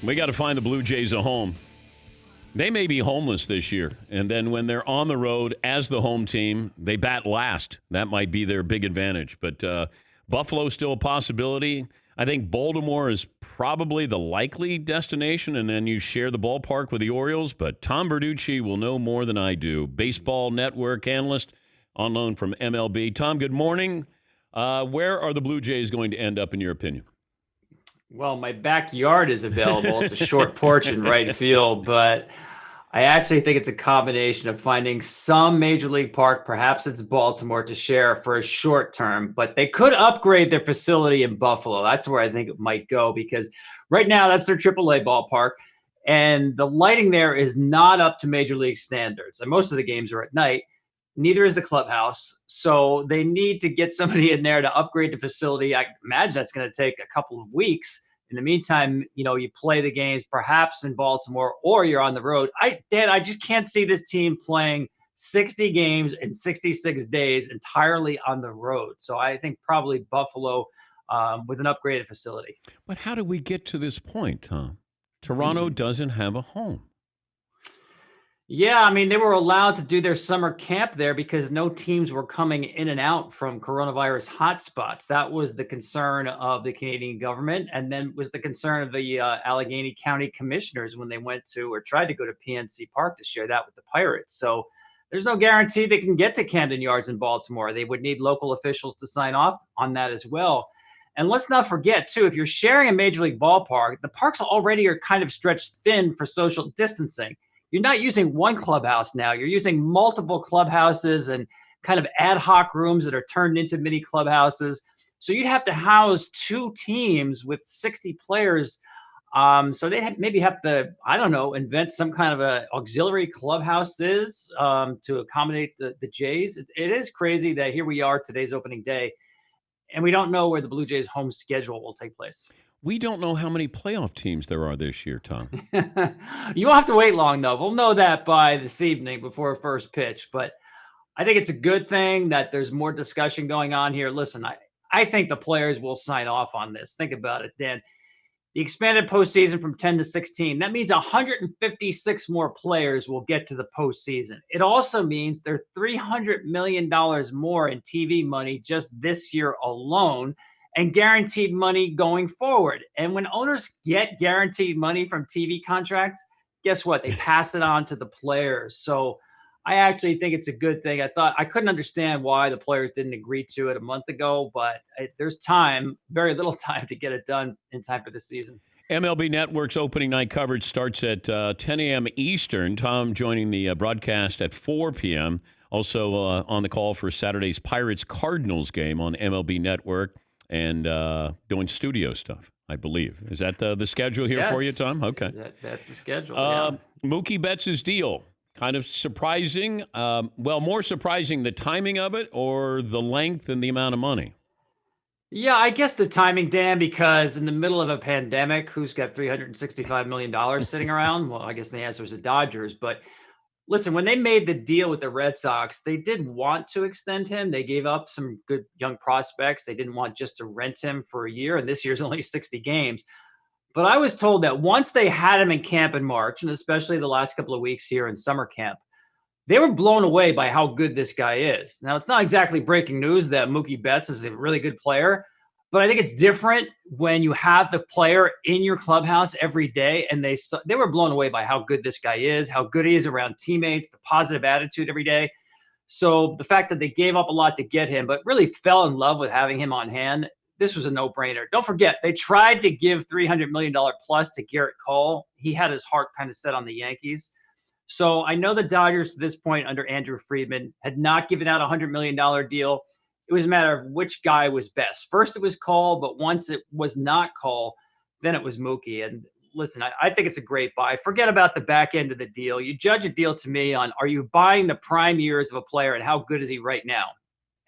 We got to find the Blue Jays a home. They may be homeless this year, and then when they're on the road as the home team, they bat last. That might be their big advantage. But Buffalo's still a possibility. I think Baltimore is probably the likely destination, and then you share the ballpark with the Orioles. But Tom Verducci will know more than I do. Baseball Network analyst on loan from MLB. Tom, good morning. Where are the Blue Jays going to end up, in your opinion? Well, my backyard is available. It's a short porch in right field, but I actually think it's a combination of finding some major league park, perhaps it's Baltimore, to share for a short term, but they could upgrade their facility in Buffalo. That's where I think it might go, because right now that's their AAA ballpark, and the lighting there is not up to major league standards. And most of the games are at night. Neither is the clubhouse. So they need to get somebody in there to upgrade the facility. I imagine that's going to take a couple of weeks. In the meantime, you play the games perhaps in Baltimore or you're on the road. Dan, I just can't see this team playing 60 games in 66 days entirely on the road. So I think probably Buffalo with an upgraded facility. But how did we get to this point, Tom? Toronto doesn't have a home. Yeah, I mean, they were allowed to do their summer camp there because no teams were coming in and out from coronavirus hotspots. That was the concern of the Canadian government, and then was the concern of the Allegheny County commissioners when they went to or tried to go to PNC Park to share that with the Pirates. So there's no guarantee they can get to Camden Yards in Baltimore. They would need local officials to sign off on that as well. And let's not forget, too, if you're sharing a major league ballpark, the parks already are kind of stretched thin for social distancing. You're not using one clubhouse now. You're using multiple clubhouses and kind of ad hoc rooms that are turned into mini clubhouses. So you'd have to house two teams with 60 players. So they maybe have to, I don't know, invent some kind of a auxiliary clubhouses to accommodate the Jays. It is crazy that here we are, today's opening day, and we don't know where the Blue Jays' home schedule will take place. We don't know how many playoff teams there are this year, Tom. You won't have to wait long, though. We'll know that by this evening before first pitch. But I think it's a good thing that there's more discussion going on here. Listen, I think the players will sign off on this. Think about it, Dan. The expanded postseason from 10 to 16, that means 156 more players will get to the postseason. It also means there's $300 million more in TV money just this year alone, and guaranteed money going forward. And when owners get guaranteed money from TV contracts, guess what? They pass it on to the players. So I actually think it's a good thing. I couldn't understand why the players didn't agree to it a month ago, but there's time, very little time to get it done in time for this season. MLB Network's opening night coverage starts at 10 a.m. Eastern. Tom joining the broadcast at 4 p.m. Also on the call for Saturday's Pirates-Cardinals game on MLB Network. And doing studio stuff, I believe. Is that the schedule here for you, Tom? Okay. That's the schedule, yeah. Mookie Betts' deal, kind of surprising. More surprising the timing of it or the length and the amount of money? Yeah, I guess the timing, Dan, because in the middle of a pandemic, who's got $365 million sitting around? Well, I guess the answer is the Dodgers, but listen, when they made the deal with the Red Sox, they did want to extend him. They gave up some good young prospects. They didn't want just to rent him for a year, and this year's only 60 games. But I was told that once they had him in camp in March, and especially the last couple of weeks here in summer camp, they were blown away by how good this guy is. Now, it's not exactly breaking news that Mookie Betts is a really good player, but I think it's different when you have the player in your clubhouse every day, and they were blown away by how good this guy is, how good he is around teammates, the positive attitude every day. So the fact that they gave up a lot to get him, but really fell in love with having him on hand, this was a no-brainer. Don't forget, they tried to give $300 million plus to Garrett Cole. He had his heart kind of set on the Yankees. So I know the Dodgers to this point under Andrew Friedman had not given out a $100 million deal. It was a matter of which guy was best. First it was Cole, but once it was not Cole, then it was Mookie. And listen, I think it's a great buy. Forget about the back end of the deal. You judge a deal to me on, are you buying the prime years of a player and how good is he right now?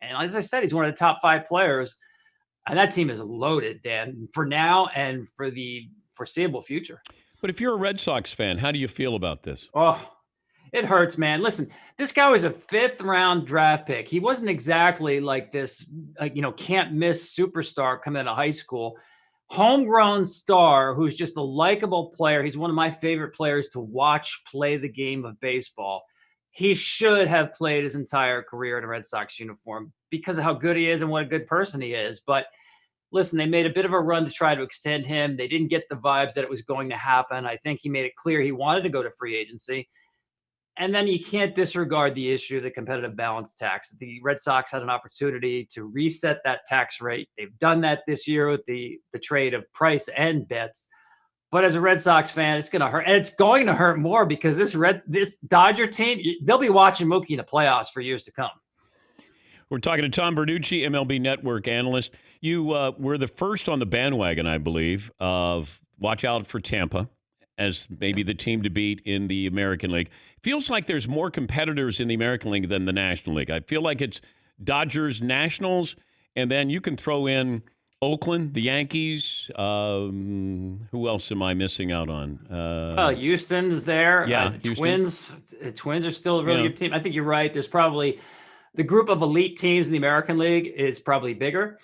And as I said, he's one of the top 5 players. And that team is loaded, Dan, for now and for the foreseeable future. But if you're a Red Sox fan, how do you feel about this? Oh, it hurts, man. Listen, this guy was a 5th-round draft pick. He wasn't exactly like this, can't-miss superstar coming out of high school. homegrown star who's just a likable player. He's one of my favorite players to watch play the game of baseball. He should have played his entire career in a Red Sox uniform because of how good he is and what a good person he is. But listen, they made a bit of a run to try to extend him. They didn't get the vibes that it was going to happen. I think he made it clear he wanted to go to free agency. And then you can't disregard the issue of the competitive balance tax. The Red Sox had an opportunity to reset that tax rate. They've done that this year with the trade of Price and Betts. But as a Red Sox fan, it's going to hurt. And it's going to hurt more because this Dodger team, they'll be watching Mookie in the playoffs for years to come. We're talking to Tom Verducci, MLB Network analyst. You were the first on the bandwagon, I believe, of watch out for Tampa as maybe the team to beat in the American League. Feels like there's more competitors in the American League than the National League. I feel like it's Dodgers, Nationals, and then you can throw in Oakland, the Yankees. Who else am I missing out on? Houston's there. Yeah, the Twins are still a really good team. I think you're right. There's probably the group of elite teams in the American League is probably bigger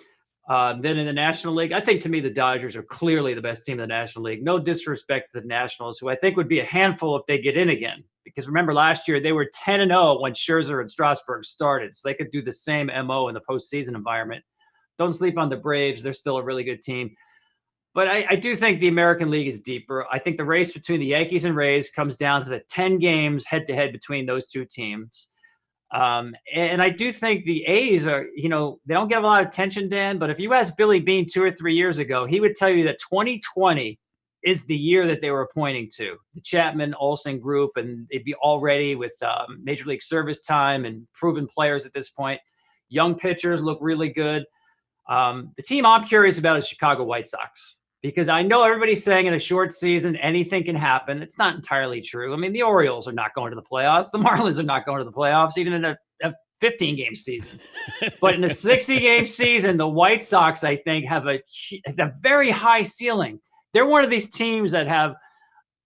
than in the National League. I think, to me, the Dodgers are clearly the best team in the National League. No disrespect to the Nationals, who I think would be a handful if they get in again. Because remember, last year they were 10-0 when Scherzer and Strasburg started, so they could do the same MO in the postseason environment. Don't sleep on the Braves. They're still a really good team. But I do think the American League is deeper. I think the race between the Yankees and Rays comes down to the 10 games head-to-head between those two teams. And I do think the A's are, they don't get a lot of attention, Dan, but if you asked Billy Beane 2 or 3 years ago, he would tell you that 2020 is the year that they were pointing to, the Chapman-Olsen group, and they'd be all ready with Major League service time and proven players at this point. Young pitchers look really good. The team I'm curious about is Chicago White Sox, because I know everybody's saying in a short season, anything can happen. It's not entirely true. I mean, the Orioles are not going to the playoffs. The Marlins are not going to the playoffs, even in a 15-game season. But in a 60-game season, the White Sox, I think, have a very high ceiling. They're one of these teams that have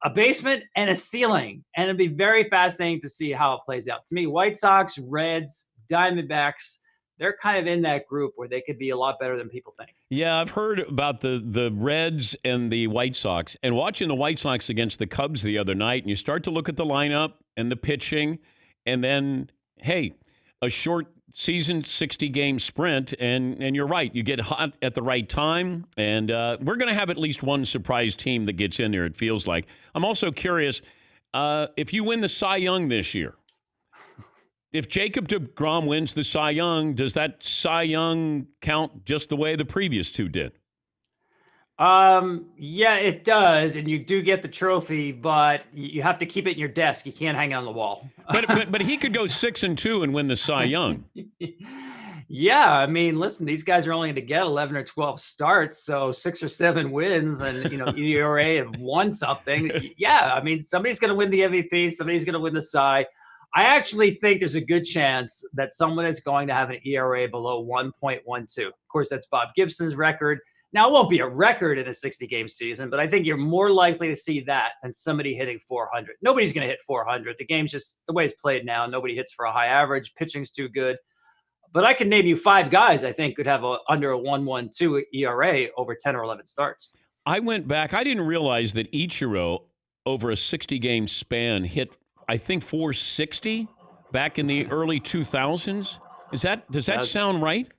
a basement and a ceiling, and it'd be very fascinating to see how it plays out. To me, White Sox, Reds, Diamondbacks, they're kind of in that group where they could be a lot better than people think. Yeah, I've heard about the Reds and the White Sox, and watching the White Sox against the Cubs the other night, and you start to look at the lineup and the pitching, and then, hey, a short season, 60-game sprint, and you're right. You get hot at the right time, and we're going to have at least one surprise team that gets in there, it feels like. I'm also curious, if you win the Cy Young this year, if Jacob deGrom wins the Cy Young, does that Cy Young count just the way the previous two did? Yeah, it does, and you do get the trophy, but you have to keep it in your desk. You can't hang it on the wall. But he could go 6-2 and win the Cy Young. Yeah, I mean, listen, these guys are only going to get 11 or 12 starts, so 6 or 7 wins, and ERA of 1 something. Yeah, I mean, somebody's going to win the MVP, somebody's going to win the Cy. I actually think there's a good chance that someone is going to have an ERA below 1.12. Of course, that's Bob Gibson's record. Now, it won't be a record in a 60-game season, but I think you're more likely to see that than somebody hitting 400. Nobody's going to hit 400. The game's just the way it's played now. Nobody hits for a high average. Pitching's too good. But I can name you 5 guys I think could have under a 1.12 ERA over 10 or 11 starts. I went back. I didn't realize that Ichiro, over a 60-game span, hit, I think, 460 back in the early 2000s. Does that sound right?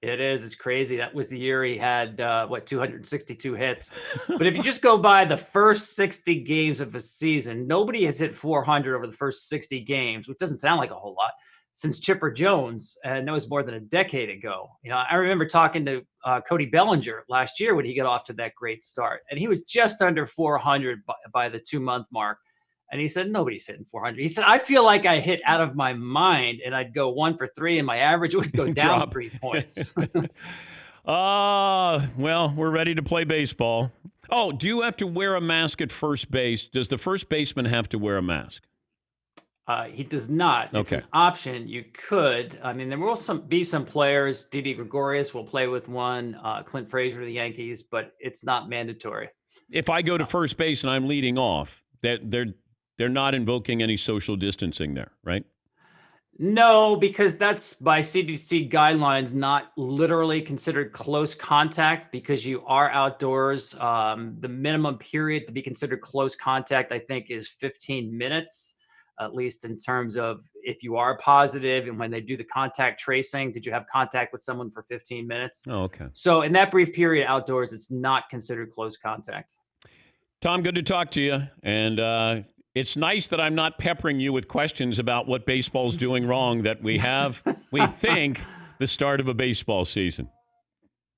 It is. It's crazy. That was the year he had, 262 hits. But if you just go by the first 60 games of a season, nobody has hit 400 over the first 60 games, which doesn't sound like a whole lot, since Chipper Jones. And that was more than a decade ago. I remember talking to Cody Bellinger last year when he got off to that great start. And he was just under 400 by the 2-month mark. And he said, nobody's hitting 400. He said, I feel like I hit out of my mind, and I'd go 1 for 3, and my average would go down 3 points. Well, we're ready to play baseball. Oh, do you have to wear a mask at first base? Does the first baseman have to wear a mask? He does not. It's an option. You could. I mean, there will be some players. Didi Gregorius will play with one. Clint Frazier of the Yankees, but it's not mandatory. If I go to first base and I'm leading off, they're not invoking any social distancing there, right? No, because that's by CDC guidelines not literally considered close contact because you are outdoors. The minimum period to be considered close contact, I think, is 15 minutes, at least in terms of if you are positive and when they do the contact tracing, did you have contact with someone for 15 minutes? Oh, okay. So in that brief period outdoors, it's not considered close contact. Tom, good to talk to you. And it's nice that I'm not peppering you with questions about what baseball's doing wrong, that we think, the start of a baseball season.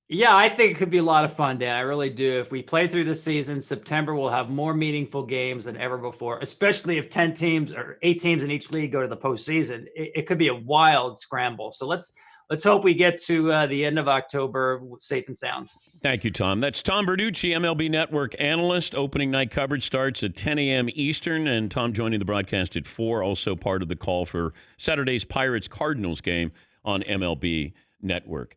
Yeah, I think it could be a lot of fun, Dan. I really do. If we play through the season, September will have more meaningful games than ever before, especially if 10 teams or 8 teams in each league go to the postseason. It could be a wild scramble. So let's hope we get to the end of October safe and sound. Thank you, Tom. That's Tom Verducci, MLB Network analyst. Opening night coverage starts at 10 a.m. Eastern, and Tom joining the broadcast at 4, also part of the call for Saturday's Pirates-Cardinals game on MLB Network.